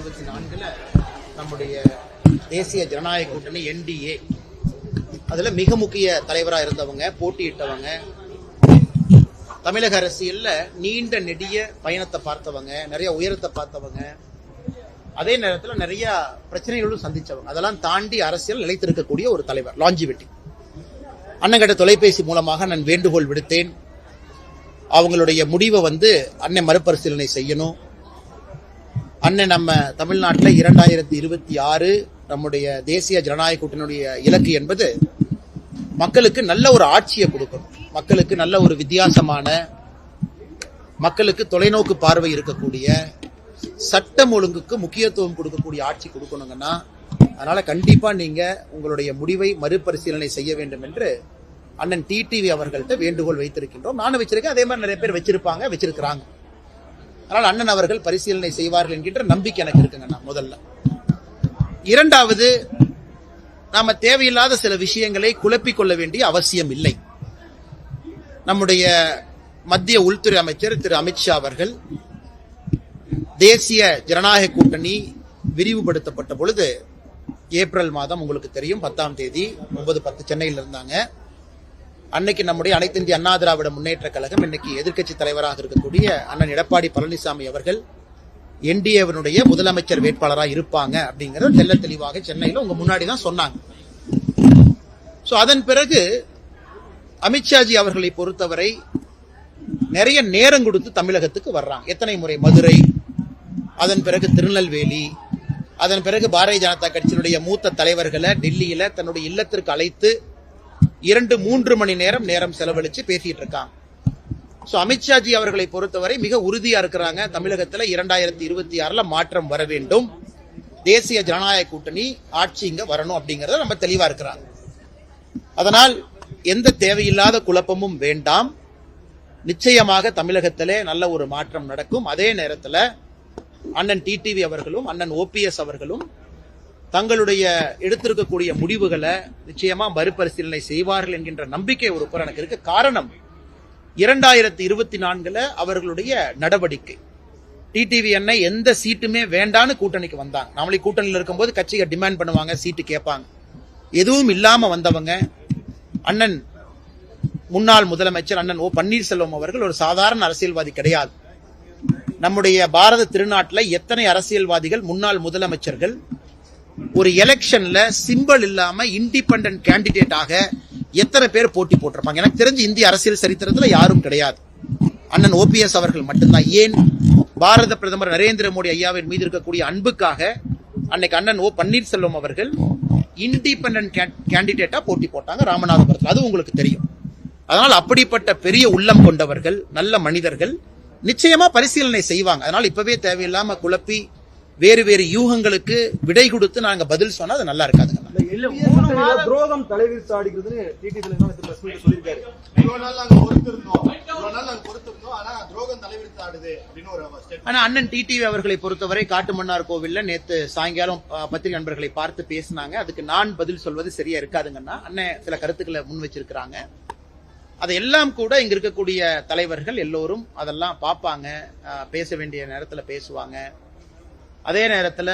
2024 நம்முடைய தேசிய ஜனநாயக கூட்டணி NDA அதுல மிக முக்கிய தலைவராக இருந்தவங்க, போட்டியிட்டவங்க, தமிழக அரசியல்ல நீண்ட நெடிய பயணத்தை பார்த்தவங்க, நிறைய உயரத்தை பார்த்தவங்க, அதே நேரத்தில் நிறைய பிரச்சனைகளும் சந்திச்சவங்க. அதெல்லாம் தாண்டி அரசியல் நிலைத்திருக்கக்கூடிய ஒரு தலைவர், லாஞ்சிவிட்டி. அண்ணங்கிட்ட தொலைபேசி மூலமாக நான் வேண்டுகோள் விடுத்தேன். அவங்களுடைய முடிவை அண்ணன் மறுபரிசீலனை செய்யணும். அண்ணன் நம்ம தமிழ்நாட்டில் 2026 நம்முடைய தேசிய ஜனநாயக கூட்டணியுடைய இலக்கு என்பது மக்களுக்கு நல்ல ஒரு ஆட்சியை கொடுக்கணும், மக்களுக்கு நல்ல ஒரு வித்தியாசமான, மக்களுக்கு தொலைநோக்கு பார்வை இருக்கக்கூடிய, சட்டம் ஒழுங்குக்கு முக்கியத்துவம் கொடுக்கக்கூடிய ஆட்சி கொடுக்கணுங்கன்னா, அதனால கண்டிப்பா நீங்க உங்களுடைய முடிவை மறுபரிசீலனை செய்ய வேண்டும் என்று அண்ணன் டிடிவி அவர்கள்ட்ட வேண்டுகோள் வைத்திருக்கின்றோம். நானும் வச்சிருக்கேன், அதே மாதிரி நிறைய பேர் வச்சிருக்கிறாங்க. அதனால் அண்ணன் அவர்கள் பரிசீலனை செய்வார்கள் என்கின்ற நம்பிக்கை எனக்கு இருக்குங்கண்ணா. முதல்ல. இரண்டாவது, நாம தேவையில்லாத சில விஷயங்களை குழப்பிக் கொள்ள வேண்டிய அவசியம் இல்லை. நம்முடைய மத்திய உள்துறை அமைச்சர் திரு அமித்ஷா அவர்கள் தேசிய ஜனநாயக கூட்டணி விரிவுபடுத்தப்பட்ட பொழுது ஏப்ரல் மாதம் உங்களுக்கு தெரியும் 10ஆம் தேதி 9-10 சென்னையில் இருந்தாங்க. அன்னைக்கு நம்முடைய அனைத்து இந்திய அண்ணா திராவிட முன்னேற்ற கழகம், இன்னைக்கு எதிர்க்கட்சி தலைவராக இருக்கக்கூடிய அண்ணன் எடப்பாடி பழனிசாமி அவர்கள் NDAவினுடைய முதலமைச்சர் வேட்பாளராக இருப்பாங்க அப்படிங்கறத தெல்ல தெளிவாக சென்னையில் உங்க முன்னாடி தான் சொன்னாங்க. அதன் பிறகு அமித்ஷாஜி அவர்களை பொறுத்தவரை நிறைய நேரம் கொடுத்து தமிழகத்துக்கு வர்றாங்க. எத்தனை முறை மதுரை, அதன் பிறகு திருநெல்வேலி, அதன் பிறகு பாரதிய ஜனதா கட்சியினுடைய மூத்த தலைவர்களை டெல்லியில தன்னுடைய இல்லத்திற்கு அழைத்து 2-3 மணி நேரம் செலவழிச்சு பேசிட்டு இருக்காங்க. அமித்ஷாஜி அவர்களை பொறுத்தவரை மிக உறுதியா இருக்கிறாங்க. தமிழகத்தில் 2026 மாற்றம் வர வேண்டும், தேசிய ஜனநாயக கூட்டணி ஆட்சி இங்க வரணும் அப்படிங்கறத நம்ம தெளிவா இருக்கிறாங்க. அதனால் எந்த தேவையில்லாத குழப்பமும் வேண்டாம். நிச்சயமாக தமிழகத்திலே நல்ல ஒரு மாற்றம் நடக்கும். அதே நேரத்தில் அண்ணன் டிடிவி அவர்களும் அண்ணன் OPS அவர்களும் தங்களுடைய எடுத்திருக்கக்கூடிய முடிவுகளை நிச்சயமா மறுபரிசீலனை செய்வார்கள் என்கின்ற நம்பிக்கை ஒரு புறம் எனக்கு இருக்கு. காரணம், 2024 அவர்களுடைய நடவடிக்கை, டிடிவி அண்ணை எந்த சீட்டுமே வேண்டான்னு கூட்டணிக்கு வந்தாங்க. நாமளே கூட்டணியில் இருக்கும்போது கட்சிகள் டிமாண்ட் பண்ணுவாங்க, சீட்டு கேட்பாங்க. எதுவும் இல்லாம வந்தவங்க அண்ணன் முன்னாள் முதலமைச்சர் அண்ணன் பன்னீர்செல்வம் அவர்கள் ஒரு சாதாரண அரசியல்வாதி கிடையாது. நம்முடைய பாரத திருநாட்டில் எத்தனை அரசியல்வாதிகள், முன்னாள் முதலமைச்சர்கள் ஒரு எலெக்ஷன்ல சிம்பிள் இல்லாம இண்டிபெண்டன்ட் கேண்டிடேட் ஆக எத்தனை பேர் போட்டி போட்டிருப்பாங்க? எனக்கு தெரிஞ்சு இந்திய அரசியல் சரித்திரத்துல யாரும் கிடையாது. அண்ணன் OPS அவர்கள் மட்டும்தான். ஏன்? பாரத பிரதமர் நரேந்திர மோடி ஐயாவின் மீது இருக்கக்கூடிய அன்புக்காக அன்னைக்கு அண்ணன் பன்னீர்செல்வம் அவர்கள் இண்டிபெண்டன்ட் கேண்டிடேட்டா போட்டி போட்டாங்க ராமநாதபுரத்தில். அது உங்களுக்கு தெரியும். அதனால் அப்படிப்பட்ட பெரிய உள்ளம் கொண்டவர்கள், நல்ல மனிதர்கள் நிச்சயமா பரிசீலனை செய்வாங்க. அதனால் இப்பவே தேவையில்லாம குழப்பி வேறு வேறு யூகங்களுக்கு விடை கொடுத்து நாங்க பதில் சொன்னா அது நல்லா இருக்காதுங்க. துரோகம் தலைவர் சாடிக்கிறதுன்னு சொல்லியிருக்காரு. ஆனா அண்ணன் டிடிவி அவர்களை பொறுத்தவரை காட்டுமன்னார் கோவில்ல நேத்து சாயங்காலம் பத்திரிகை நண்பர்களை பார்த்து பேசினாங்க. அதுக்கு நான் பதில் சொல்வது சரியா இருக்காதுங்கன்னா அண்ணன் சில கருத்துக்களை முன் வச்சிருக்கிறாங்க. அதையெல்லாம் கூட இங்க இருக்கக்கூடிய தலைவர்கள் எல்லோரும் அதெல்லாம் பார்ப்பாங்க, பேச வேண்டிய நேரத்துல பேசுவாங்க. அதே நேரத்தில்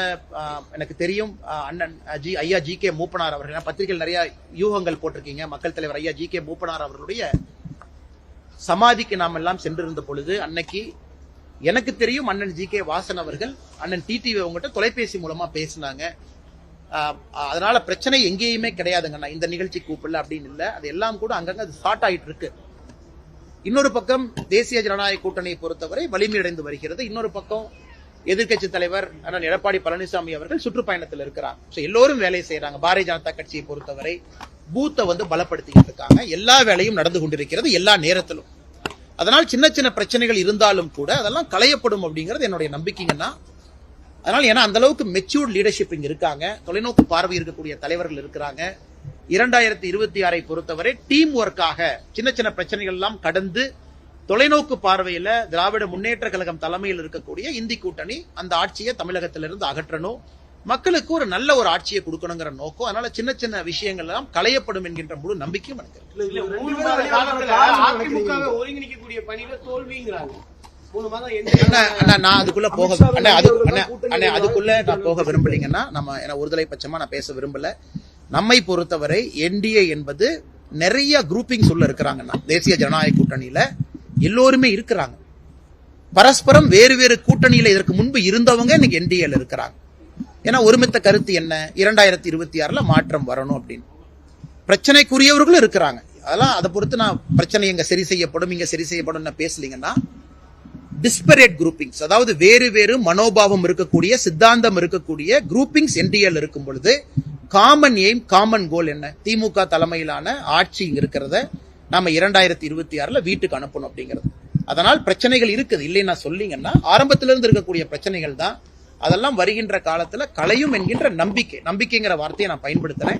எனக்கு தெரியும் அண்ணன் ஐயா GK மூப்பனார் அவர்கள், பத்திரிகையில் நிறைய யூகங்கள் போட்டிருக்கீங்க. மக்கள் தலைவர் ஐயா GK மூப்பனார் அவர்களுடைய சமாதிக்கு நாம் எல்லாம் சென்றிருந்த பொழுது அன்னைக்கு எனக்கு தெரியும் அண்ணன் GK வாசன் அவர்கள் அண்ணன் டிடிவி அவங்ககிட்ட தொலைபேசி மூலமா பேசினாங்க. அதனால பிரச்சனை எங்கேயுமே கிடையாதுங்கண்ணா. இந்த நிகழ்ச்சி கூப்பிடல அப்படின்னு இல்லை, அது எல்லாம் கூட அங்கங்க அது ஸ்டார்ட் ஆயிட்டு இருக்கு. இன்னொரு பக்கம் தேசிய ஜனநாயக கூட்டணியை பொறுத்தவரை வலிமையடைந்து வருகிறது. இன்னொரு பக்கம் எதிர்க்கட்சி தலைவர் அண்ணன் எடப்பாடி பழனிசாமி அவர்கள் சுற்றுப்பயணத்தில் இருக்கிறாங்க. எல்லோரும் வேலை செய்யறாங்க. பாரதிய ஜனதா கட்சியை பொறுத்தவரை பூத்தை பலப்படுத்திக்கிட்டு இருக்காங்க. எல்லா வேலையும் நடந்து கொண்டிருக்கிறது எல்லா நேரத்திலும். அதனால் சின்ன சின்ன பிரச்சனைகள் இருந்தாலும் கூட அதெல்லாம் களையப்படும் அப்படிங்கிறது என்னுடைய நம்பிக்கைங்கன்னா. அதனால ஏன்னா அந்த அளவுக்கு மெச்சூர்ட் லீடர்ஷிப் இங்க இருக்காங்க, தொலைநோக்கு பார்வை இருக்கக்கூடிய தலைவர்கள் இருக்கிறாங்க. 2026 பொறுத்தவரை டீம் ஒர்க்காக சின்ன சின்ன பிரச்சனைகள் எல்லாம் கடந்து தொலைநோக்கு பார்வையில திராவிட முன்னேற்ற கழகம் தலைமையில் இருக்கக்கூடிய இந்தி கூட்டணி அந்த ஆட்சியை தமிழகத்திலிருந்து அகற்றணும், மக்களுக்கு ஒரு நல்ல ஒரு ஆட்சியை கொடுக்கணுங்கிற நோக்கம். அதனால சின்ன சின்ன விஷயங்கள் எல்லாம் களையப்படும் என்கின்ற முழு நம்பிக்கையும் எனக்கு இருக்கு. ஒருங்கிணைக்கக்கூடிய பணியில தோல்விங்கிறாங்க. நான் அதுக்குள்ள போக அதுக்குள்ள நான் போக விரும்பலீங்கன்னா நம்ம ஒருதலை பட்சமா நான் பேச விரும்பல. நம்மை பொறுத்தவரை என்டிஏ என்பது நிறைய குரூப்பிங்ஸ் உள்ள இருக்கிறாங்கன்னா தேசிய ஜனநாயக கூட்டணியில எல்லோருமே இருக்கிறாங்க. பரஸ்பரம் வேறு வேறு கூட்டணியில இதற்கு முன்பு இருந்தவங்க இன்னைக்கு என்டிஏல இருக்கிறாங்க. ஏன்னா ஒருமித்த கருத்து என்ன, 2026 மாற்றம் வரணும் அப்படின்னு. பிரச்சனைக்குரியவர்களும் இருக்கிறாங்க. அதெல்லாம் அதை பொறுத்து நான் பிரச்சனை இங்க சரி செய்யப்படும் இங்க சரி செய்யப்படும் பேசலீங்கன்னா டிஸ்பரேட் குரூப்பிங்ஸ், அதாவது வேறு வேறு மனோபாவம் இருக்கக்கூடிய சித்தாந்தம் இருக்கக்கூடிய குரூப்பிங்ஸ் என்டிஏல இருக்கும் பொழுது காமன் எய்ம் காமன் கோல் என்ன, திமுக தலைமையிலான ஆட்சி இங்க இருக்கிறத நாம 2026 வீட்டுக்கு அனுப்பணும் அப்படிங்கிறது. அதனால் பிரச்சனைகள் இருக்குது இல்லைன்னா சொல்லிங்கன்னா ஆரம்பத்திலிருந்து இருக்கக்கூடிய பிரச்சனைகள் தான். அதெல்லாம் வருகின்ற காலத்துல களையும் என்கின்ற நம்பிக்கைங்கிற வார்த்தையை நான் பயன்படுத்துறேன்.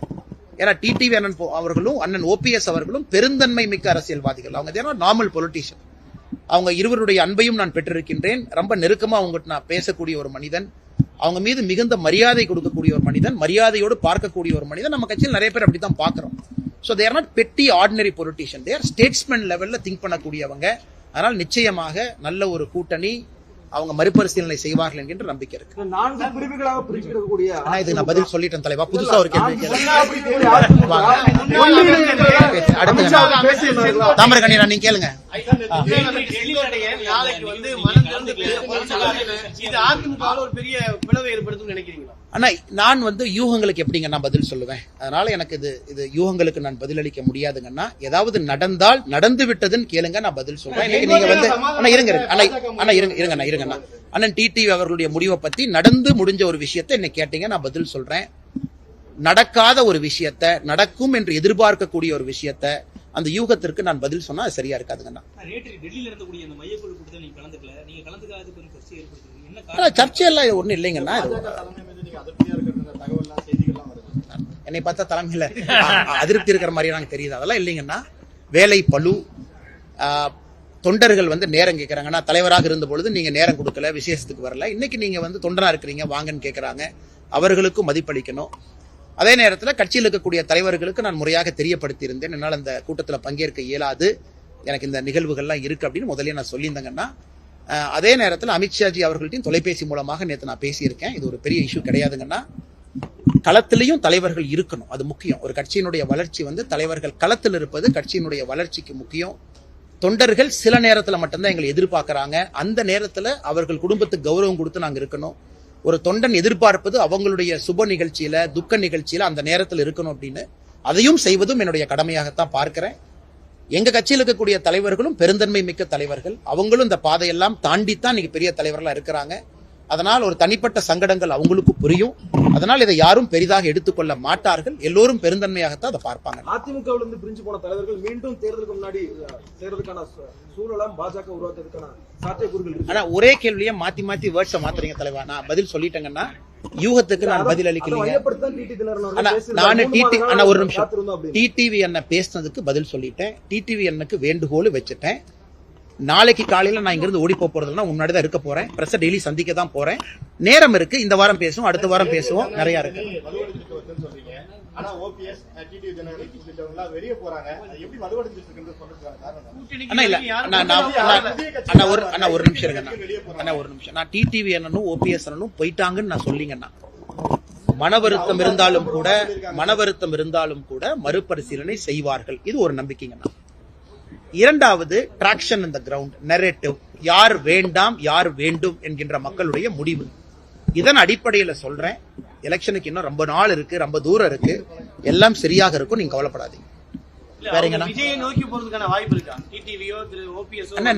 ஏன்னா டிடிவி அண்ணன் அவர்களும் அண்ணன் ஓபிஎஸ் அவர்களும் பெருந்தன்மை மிக்க அரசியல்வாதிகள். அவங்க நார்மல் பொலிட்டீஷியன். அவங்க இருவருடைய அன்பையும் நான் பெற்றிருக்கின்றேன். ரொம்ப நெருக்கமா அவங்ககிட்ட நான் பேசக்கூடிய ஒரு மனிதன், அவங்க மீது மிகுந்த மரியாதை கொடுக்கக்கூடிய ஒரு மனிதன், மரியாதையோடு பார்க்கக்கூடிய ஒரு மனிதன். நம்ம கட்சியில் நிறைய பேர் அப்படித்தான் பாக்குறோம். So they are not petty ordinary politician. They are statesman levelல திங்க் பண்ணக்கூடியவங்க. அதனால் நிச்சயமாக நல்ல ஒரு கூட்டணி அவங்க மறுபரிசீலனை செய்வார்கள் என்கின்ற நம்பிக்கை இருக்கு. 4 பிரிவுகளாக பிரிச்சிருக்கக்கூடிய இது நான் பதில் சொல்லிட்டேன் தலைவா. புதுசா ஒரு கேள்வி தாமரகணி நீங்க கேளுங்க. ஆனா நான் யூகங்களுக்கு எப்படிங்க நான் பதில் சொல்லுவேன். அதனால எனக்கு இது யூகங்களுக்கு நான் பதிலளிக்க முடியாதுங்கன்னா, ஏதாவது நடந்தால் நடந்து விட்டதுன்னு கேளுங்க, நான் பதில் சொல்றேன். நீங்க இருங்க அண்ணன் டிடிவி அவர்களுடைய முடிவை பத்தி நடந்து முடிஞ்ச ஒரு விஷயத்தை என்ன கேட்டீங்க, நான் பதில் சொல்றேன். நடக்காத ஒரு விஷயத்தை நடக்கும் என்று எதிர்பார்க்கக்கூடிய ஒரு விஷயத்தை அந்த யூகத்திற்கு நான் பதில் சொன்னா அது சரியா இருக்காதுங்கண்ணா. சர்ச்சையெல்லாம் ஒண்ணு இல்லைங்கண்ணா. என்னை பார்த்தா தலைமையில அதிருப்தி இருக்கிற மாதிரி எனக்கு தெரியுது. அதெல்லாம் இல்லைங்கன்னா வேலை பளு, தொண்டர்கள் நேரம் கேட்கறாங்கன்னா, தலைவராக இருந்த பொழுது நீங்க நேரம் கொடுக்கல, விசேஷத்துக்கு வரல, இன்னைக்கு நீங்க தொண்டரா இருக்கிறீங்க வாங்கன்னு கேட்கறாங்க. அவர்களுக்கும் மதிப்பளிக்கணும். அதே நேரத்தில் கட்சியில் இருக்கக்கூடிய தலைவர்களுக்கு நான் முறையாக தெரியப்படுத்தி இருந்தேன், என்னால் அந்த கூட்டத்தில் பங்கேற்க இயலாது, எனக்கு இந்த நிகழ்வுகள்லாம் இருக்கு அப்படின்னு முதல்ல நான் சொல்லியிருந்தேங்கன்னா. அதே நேரத்தில் அமித்ஷாஜி அவர்கள்ட்டையும் தொலைபேசி மூலமாக நேற்று நான் பேசியிருக்கேன். இது ஒரு பெரிய இஷ்யூ கிடையாதுங்கன்னா. களத்திலையும் தலைவர்கள் இருக்கணும், அது முக்கியம். ஒரு கட்சியினுடைய வளர்ச்சி தலைவர்கள் களத்தில் இருப்பது கட்சியினுடைய வளர்ச்சிக்கு முக்கியம். தொண்டர்கள் சில நேரத்தில் மட்டும்தான் எங்களை எதிர்பார்க்கறாங்க. அந்த நேரத்தில் அவர்கள் குடும்பத்துக்கு கௌரவம் கொடுத்து நாங்கள் இருக்கணும். ஒரு தொண்டன் எதிர்பார்ப்பது அவங்களுடைய சுப நிகழ்ச்சியில துக்க நிகழ்ச்சியில அந்த நேரத்தில் இருக்கணும் அப்படின்னு. அதையும் செய்வதும் என்னுடைய கடமையாகத்தான் பார்க்கிறேன். எங்க கட்சியில் இருக்கக்கூடிய தலைவர்களும் பெருந்தன்மை மிக்க தலைவர்கள். அவங்களும் இந்த பாதையெல்லாம் தாண்டித்தான் இன்னைக்கு பெரிய தலைவர்களா இருக்கிறாங்க. அதனால் ஒரு தனிப்பட்ட சங்கடங்கள் அவங்களுக்கு புரியும். அதனால் இதை யாரும் பெரிதாக எடுத்துக்கொள்ள மாட்டார்கள். எல்லோரும் பெருந்தன்மையாகத்தான் அதை பார்ப்பாங்க. அதிமுகவிலிருந்து பிரிஞ்சு போன தலைவர்கள் மீண்டும் தேர்தலுக்கு முன்னாடி சேர்றதுக்கான சூழலாம் பாஜக உருவாக்குறதுக்கான சாத்தியக்கூறுகள் இருக்கு. ஆனா ஒரே கேள்வியை மாத்தி மாத்தி வேர்ட்ஸை மாத்துறீங்க தலைவா. நான் பதில் சொல்லிட்டேங்கன்னா யூகத்துக்கு நான் பதில் அளிக்கலீங்க. ஒரு நிமிஷம், டிடிவி என்ன பேசினதுக்கு பதில் சொல்லிட்டேன். டிடிவி என்னக்கு வேண்டுகோள் வச்சுட்டேன். நாளைக்கு காலையில நான் இங்கிருந்து ஓடி போறதுன்னா முன்னாடிதான் இருக்க போறேன். பிரஸ் டெய்லி சந்திக்க தான் போறேன். நேரம் இருக்கு. இந்த வாரம் பேசுவோம், அடுத்த வாரம் பேசுவோம், நிறைய இருக்கு. ஒரு நிமிஷம் இருங்க. ஒரு நிமிஷம். நான் டிடிவி அண்ணனும் ஓபிஎஸ் அண்ணனும் போயிட்டாங்கன்னு நான் சொல்லிங்கன்னா, மன வருத்தம் இருந்தாலும் கூட மறுபரிசீலனை செய்வார்கள். இது ஒரு நம்பிக்கைங்கண்ணா. இரண்டாவது, டிராக்ஷன் இன் தி கிரவுண்ட், நரேட்டிவ், யார் வேண்டாம் யார் வேண்டும் என்கின்ற மக்களுடைய முடிவு. இதன் அடிப்படையில சொல்றேன், எலெக்ஷனுக்கு இன்னும் ரொம்ப நாள் இருக்கு, ரொம்ப தூரம் இருக்கு, எல்லாம் சரியாக இருக்கும், நீங்க கவலைப்படாதீங்க.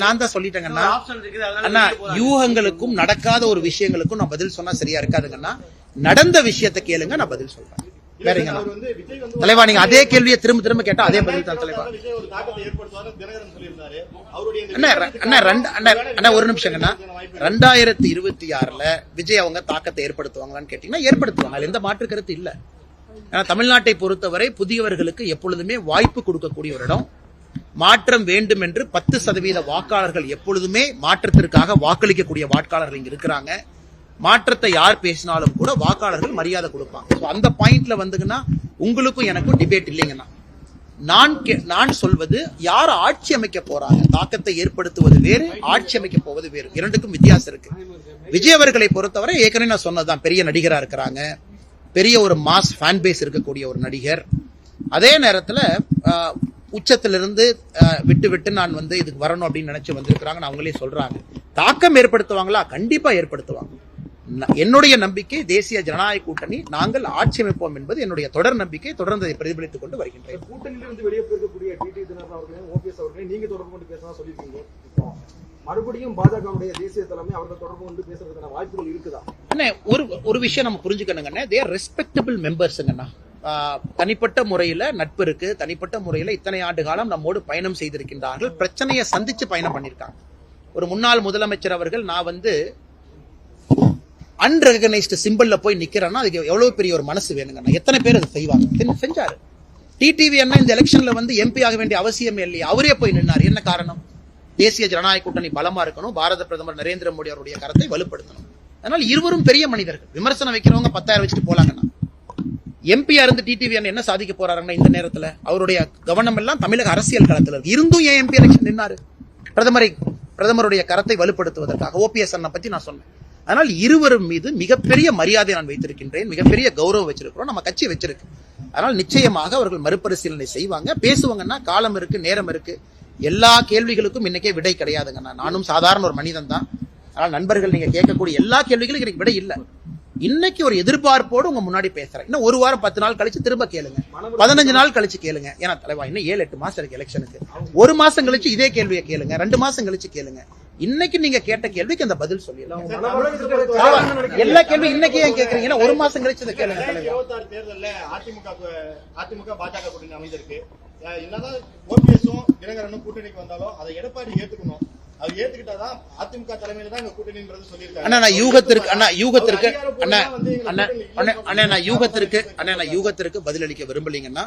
நான் தான் சொல்லிட்டேங்கண்ணா. அண்ணா, யூகங்களுக்கும் நடக்காத ஒரு விஷயங்களுக்கும் நான் பதில் சொன்னா சரியா இருக்காதுங்கண்ணா. நடந்த விஷயத்தை கேளுங்க, நான் பதில் சொல்றேன். தலைவா, நீங்க அதே கேள்வியை திரும்ப திரும்ப கேட்டா அதே பதில் தான் தலைவா. ஒரு நிமிஷம். 2026 விஜய் அவங்க தாக்கத்தை ஏற்படுத்துவாங்களான்னு கேட்டீங்கன்னா ஏற்படுத்துவாங்க. எந்த மாற்று கருத்து இல்ல. தமிழ்நாட்டை பொறுத்தவரை புதியவர்களுக்கு எப்பொழுதுமே வாய்ப்பு கொடுக்கக்கூடிய ஒரு இடம். மாற்றம் வேண்டும் என்று 10% வாக்காளர்கள் எப்பொழுதுமே மாற்றத்திற்காக வாக்களிக்கக்கூடிய வாக்காளர்கள் இங்க இருக்கிறாங்க. மாற்றத்தை யார் பேசினாலும் கூட வாக்காளர்கள் மரியாதை கொடுப்பாங்க. அந்த பாயிண்ட்ல உங்களுக்கும் எனக்கும் டிபேட் இல்லைங்கண்ணா. நான் சொல்வது யார் ஆட்சி அமைக்க போறாங்க, தாக்கத்தை ஏற்படுத்துவது வேறு, ஆட்சி அமைக்க போவது வேறு, இரண்டுக்கும் வித்தியாசம் இருக்கு. விஜய் அவர்களை பொறுத்தவரை ஏற்கனவே நான் சொன்னதுதான், பெரிய நடிகரா இருக்கிறாங்க, பெரிய ஒரு மாஸ் ஃபேன் பேஸ் இருக்கக்கூடிய ஒரு நடிகர். அதே நேரத்துல உச்சத்திலிருந்து விட்டு விட்டு நான் இதுக்கு வரணும் அப்படின்னு நினைச்சு வந்திருக்கிறாங்க. அவங்களே சொல்றாங்க. தாக்கம் ஏற்படுத்துவாங்களா? கண்டிப்பா ஏற்படுத்துவாங்க. என்னுடைய நம்பிக்கை தேசிய ஜனநாயக கூட்டணி நாங்கள் ஆட்சி அமைப்போம் என்பது என்னுடைய தொடர் நம்பிக்கை. தொடர்ந்து அதை பிரதிபலித்துக் கொண்டு வருகின்றேன். கூட்டணியிலிருந்து வெளியே போயிருக்கக்கூடிய டிடி தினகரன் அவர்களையும் ஓபிஎஸ் அவர்களையும் நீங்க தொடர்பு கொண்டு பேசலாம் சொல்லிருக்கீங்க. மறுபடியும் பாஜகவுடைய தேசிய தலைமை அவர்கள் தொடர்பு கொண்டு பேசுறதுக்கான வாய்ப்புகள் இருக்குதா? ஒரு விஷயம் நம்ம புரிஞ்சுக்கணுங்கண்ணே, தே ஆர் ரெஸ்பெக்டபிள் மெம்பர்ஸ்ங்கண்ணா. தனிப்பட்ட முறையில நட்பு இருக்கு, தனிப்பட்ட முறையில இத்தனை ஆண்டு காலம் நம்மோடு பயணம் செய்திருக்கின்றார்கள், பிரச்சனையை சந்திச்சு பயணம் பண்ணிருக்காங்க. ஒரு முன்னாள் முதலமைச்சர் அவர்கள் நான் அன்ரெகனைஸ்டு சிம்பிள்ல போய் நிக்கிறேன்னா அதுக்கு எவ்வளவு பெரிய ஒரு மனசு வேணுங்கண்ணா. எத்தனை பேர் அதை செய்வாங்க? செஞ்சாரு. டிடிவி அண்ணா இந்த எலெக்ஷன்ல எம்பி ஆக வேண்டிய அவசியம் இல்லையா? அவரே போய் நின்னாரு. என்ன காரணம்? தேசிய ஜனநாயக கூட்டணி பலமா இருக்கணும், பாரத பிரதமர் நரேந்திர மோடி அவருடைய கருத்தை வலுப்படுத்தணும். அதனால இருவரும் பெரிய மனிதர்கள். விமர்சனம் வைக்கிறவங்க 10,000 வச்சுட்டு போலாங்கண்ணா. எம்பியா இருந்து டிடிவி அண்ணா என்ன சாதிக்க போறாருன்னா இந்த நேரத்துல அவருடைய கவனம் எல்லாம் தமிழக அரசியல் களத்துல இருக்கு. இருந்தும் ஏன் எம்பி எலெக்ஷன் நின்னாரு? பிரதமருடைய கரத்தை வலுப்படுத்துவதற்காக. ஓபிஎஸ் அண்ணா பத்தி நான் சொன்னேன். அதனால் இருவரும் மீது மிகப்பெரிய மரியாதை நான் வைத்திருக்கின்றேன், மிகப்பெரிய கௌரவம் வச்சிருக்கிறோம், நம்ம கட்சி வச்சிருக்கு. அதனால் நிச்சயமாக அவர்கள் மறுபரிசீலனை செய்வாங்க, பேசுவாங்கன்னா காலம் இருக்கு, நேரம் இருக்கு. எல்லா கேள்விகளுக்கும் இன்னைக்கே விடை கிடையாதுங்கண்ணா. நானும் சாதாரண ஒரு மனிதன் தான். அதனால் நண்பர்கள் நீங்க கேட்கக்கூடிய எல்லா கேள்விகளுக்கும் எனக்கு விடை இல்லை. இன்னைக்கு ஒரு எதிர்பார்ப்போடு உங்க முன்னாடி பேசுறேன். இன்னும் 1 வாரம் 10 நாள் கழிச்சு திரும்ப கேளுங்க, 15 நாள் கழிச்சு கேளுங்க. ஏன்னா தலைவா இன்னும் 7-8 மாசம் இருக்கு எலெக்ஷனுக்கு. 1 மாசம் கழிச்சு இதே கேள்வியை கேளுங்க, 2 மாசம் கழிச்சு கேளுங்க. இன்னைக்கு நீங்க கேட்ட கேள்விக்கு அந்த பதில் சொல்லிடலாம். எல்லா கேள்வி இன்னைக்கு ஏன் கேக்குறீங்கன்னா 1 மாசம் கழிச்சு இதை கேளுங்க. 26 தேர்தல்ல அதிமுக பாஜக கூட்டணி அமைஞ்சிருக்கு. என்னதான் ஓபிஎஸும் தினகரனும் கூட்டணிக்கு வந்தாலும் அதை எடப்பாடி ஏத்துக்கணும். அது ஏத்துக்கிட்டாதான் அதிமுக தலைமையில தான் கூட்டணின்றது சொல்லியிருக்காங்க. நான் யூகத்திற்கு பதிலளிக்க விரும்பலீங்கன்னா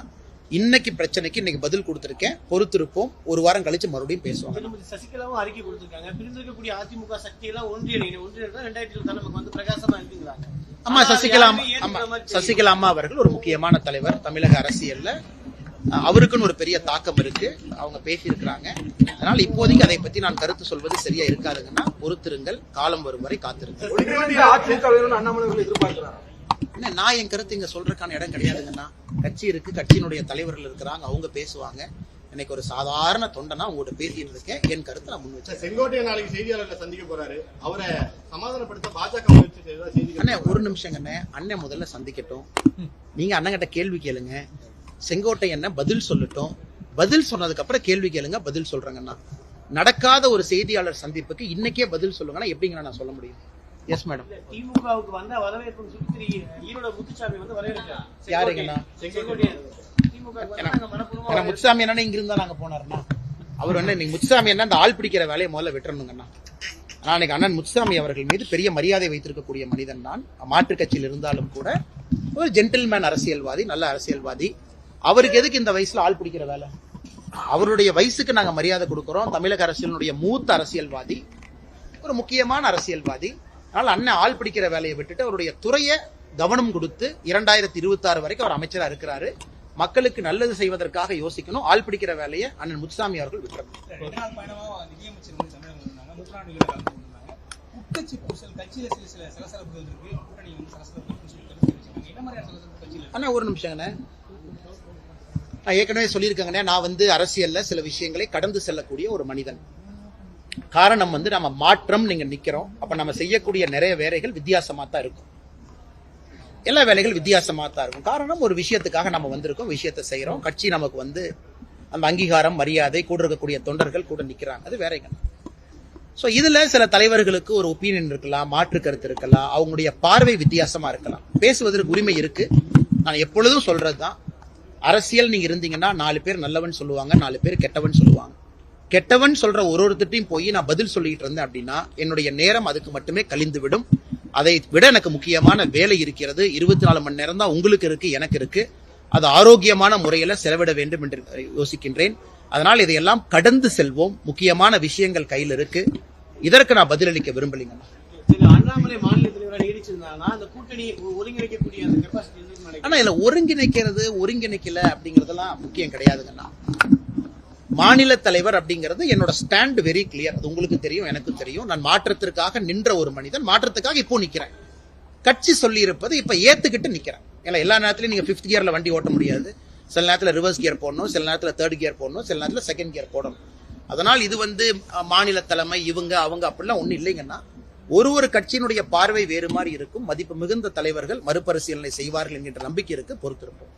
இன்னைக்கு பிரச்சனைக்கு இன்னைக்கு பதில் கொடுத்திருக்கேன், பொறுத்திருப்போம். 1 வாரம் கழிச்சு மறுபடியும் பேசுவாங்க. சசிகலாவும் அறிக்கை கொடுத்திருக்காங்க. பிரிந்திருக்கக்கூடிய அதிமுக சக்தி எல்லாம் ஒன்றியதான் 2020 நமக்கு பிரகாசமா இருக்குங்கிறாங்க. சசிகலா அம்மா அவர்கள் ஒரு முக்கியமான தலைவர் தமிழக அரசியல்ல. அவருக்குன்னு ஒரு பெரிய தாக்கம் இருக்கு, அவங்க பேசியிருக்கிறாங்க. அதனால இப்போதைக்கு அதை பத்தி நான் கருத்து சொல்வது சரியா இருக்காதுங்கன்னா பொறுத்திருங்கள், காலம் வரும் வரை காத்திருங்கள். நான் என் கருத்து இங்க சொல்றதுக்கான இடம் கிடையாதுங்கண்ணா. கட்சி இருக்கு, கட்சியினுடைய தலைவர்கள் இருக்கிறாங்க, அவங்க பேசுவாங்க. இன்னைக்கு ஒரு சாதாரண தொண்டனா உங்கள்கிட்ட பேசிட்டு இருக்கேன், என் கருத்தை நான் முன் வச்சேன். செங்கோட்டையன் நாளைக்கு செய்தியாளர்களை சந்திக்க போறாரு, அவரை சமாதானப்படுத்த பாஜக அண்ணே ஒரு நிமிஷங்கண்ணே, அண்ணன் முதல்ல சந்திக்கட்டும், நீங்க அண்ணன் கிட்ட கேள்வி கேளுங்க. செங்கோட்டையன் பதில் சொல்லட்டும், பதில் சொன்னதுக்கு அப்புறம் கேள்வி கேளுங்க, பதில் சொல்றேங்கண்ணா. நடக்காத ஒரு செய்தியாளர் சந்திப்புக்கு இன்னைக்கே பதில் சொல்லுங்கன்னா எப்படிங்கண்ணா நான் சொல்ல முடியும்? Yes madam. திமுகவுக்கு வந்த வரவேற்பு சொல்லி ஈரோட முத்துசாமி வரவேற்கிறார். யாருங்கண்ணா? முத்துசாமி என்ன இங்க இருந்தா நாங்க போனாருன்னா அவர் நீங்க முத்துசாமி என்ன அந்த ஆள் பிடிக்கிற வேலையை முதல்ல விட்டுறணுங்கண்ணா. அன்னைக்கு அண்ணன் முத்துசாமி அவர்கள் மீது பெரிய மரியாதை வைத்திருக்கக்கூடிய மனிதன் தான். மாற்று கட்சியில் இருந்தாலும் கூட ஒரு ஜென்டில்மேன் அரசியல்வாதி, நல்ல அரசியல்வாதி. அவருக்கு எதுக்கு இந்த வயசுல ஆள் பிடிக்கிற வேலை? அவருடைய வயசுக்கு நாங்க மரியாதை கொடுக்கிறோம். தமிழக அரசியலுடைய மூத்த அரசியல்வாதி, ஒரு முக்கியமான அரசியல்வாதி. அதனால அண்ணன் ஆள் பிடிக்கிற வேலையை விட்டுட்டு அவருடைய துறையை கவனம் கொடுத்து 2026 வரைக்கும் அவர் அமைச்சரா இருக்கிறாரு. மக்களுக்கு நல்லது செய்வதற்காக யோசிக்கணும். ஆள் பிடிக்கிற வேலையை அண்ணன் முத்துசாமி அவர்கள் விட்டுறணும். அண்ணா ஒரு நிமிஷங்கண்ணே, நான் ஏற்கனவே சொல்லியிருக்கேங்கண்ணே, நான் அரசியல்ல சில விஷயங்களை கடந்து செல்லக்கூடிய ஒரு மனிதன். காரணம் நம்ம மாற்றம் நீங்க நிக்கிறோம். அப்ப நம்ம செய்யக்கூடிய நிறைய வேலைகள் வித்தியாசமா தான் இருக்கும். எல்லா வேலைகள் வித்தியாசமா தான் இருக்கும். காரணம் ஒரு விஷயத்துக்காக நம்ம வந்திருக்கோம், விஷயத்தை செய்யறோம். கட்சி நமக்கு அந்த அங்கீகாரம், மரியாதை, கூட இருக்கக்கூடிய தொண்டர்கள் கூட நிக்கிறாங்க, அது வேறைங்க. சோ இதுல சில தலைவர்களுக்கு ஒரு ஒப்பீனியன் இருக்கலாம், மாற்று கருத்து இருக்கலாம், அவங்களுடைய பார்வை வித்தியாசமா இருக்கலாம். பேசுவதற்கு உரிமை இருக்கு. நான் எப்பொழுதும் சொல்றதுதான், அரசியல் நீங்க இருந்தீங்கன்னா 4 பேர் நல்லவன் சொல்லுவாங்க, 4 பேர் கெட்டவன் சொல்லுவாங்க. கெட்டவன் சொல்ற ஒருத்தட்டையும் போய் நான் பதில் சொல்லிட்டு இருந்தேன் அப்படின்னா என்னுடைய நேரம் அதுக்கு மட்டுமே கழிந்து விடும். அதை விட எனக்கு முக்கியமான வேலை இருக்கிறது. 24 மணி நேரம் தான் உங்களுக்கு இருக்கு, எனக்கு இருக்கு. அது ஆரோக்கியமான முறையில செலவிட வேண்டும் என்று யோசிக்கின்றேன். அதனால் இதையெல்லாம் கடந்து செல்வோம். முக்கியமான விஷயங்கள் கையில் இருக்கு. இதற்கு நான் பதிலளிக்க விரும்பலைங்க. அண்ணாமலை மாநில தலைவராக நீடிச்சிருந்தாங்கன்னா அந்த கூட்டணி ஒருங்கிணைக்கக்கூடிய அந்த கெப்பாசிட்டி இருக்குன்னு ஆனா இதுல ஒருங்கிணைக்கல அப்படிங்கறதெல்லாம் முக்கியம் கிடையாதுங்கண்ணா. மாநில தலைவர் அப்படிங்கிறது என்னோட ஸ்டாண்ட் வெரி கிளியர். அது உங்களுக்கு தெரியும், எனக்கு தெரியும். நான் மாற்றத்திற்காக நின்ற ஒரு மனிதன், மாற்றத்துக்காக இப்போ நிக்கிறேன். கட்சி சொல்லி இருப்பது இப்ப ஏத்துக்கிட்டு நிக்கிறேன். ஏன்னா எல்லா நேரத்திலயும் நீங்க 5th கியர்ல வண்டி ஓட்ட முடியாது. சில நேரத்துல ரிவர்ஸ் கியர் போடணும், சில நேரத்துல 3rd கியர் போடணும், சில நேரத்துல 2nd கியர் போடணும். அதனால் இது மாநில தலைமை இவங்க அவங்க அப்படிலாம் ஒண்ணு இல்லைங்கன்னா, ஒரு கட்சியினுடைய பார்வை வேறு மாதிரி இருக்கும். மதிப்பு மிகுந்த தலைவர்கள் மறுபரிசீலனை செய்வார்கள் என்கின்ற நம்பிக்கை இருக்கு. பொறுத்திருப்போம்.